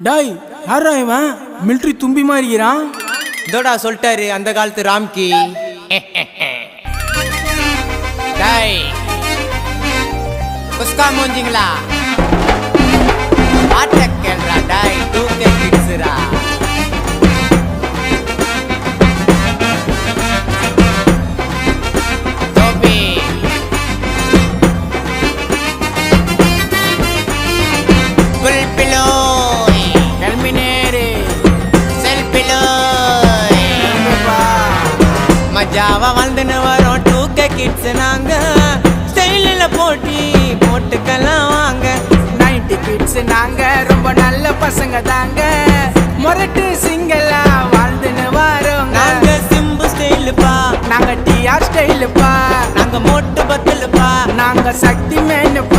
டாய் யாரா இவன் மிலிட்ரி தும்பி மாறிக்கிறான். இதோடா சொல்லிட்டாரு அந்த காலத்து ராம்கி. டாய் குஸ்கா மூஞ்சிங்களா ஆட்ட கேள்றா டாய் தூக்க கிட்ஸ்ரா. டோபி புல் பிலோய் கல்மினேரே செல்பிலோய் மஜாவா வாழ்ந்துன்னு வரோம் டூக்க கிட்ஸ் நாங்க. ஸ்டைலில் போட்டி போட்டுக்கலாம் வாங்க. 90 கிட்ஸ் நாங்க ரொம்ப நல்ல பசங்க தாங்க. மொரட்டு சிங்கலா வாழ்ந்துன்னு வரோங்க. நாங்க சிம்பு ஸ்டைலுப்பா, நாங்க டிஆர் ஸ்டைலுப்பா, நாங்க மோட்டு பத்தலுப்பா, நாங்க சக்தி மேனுப்பா.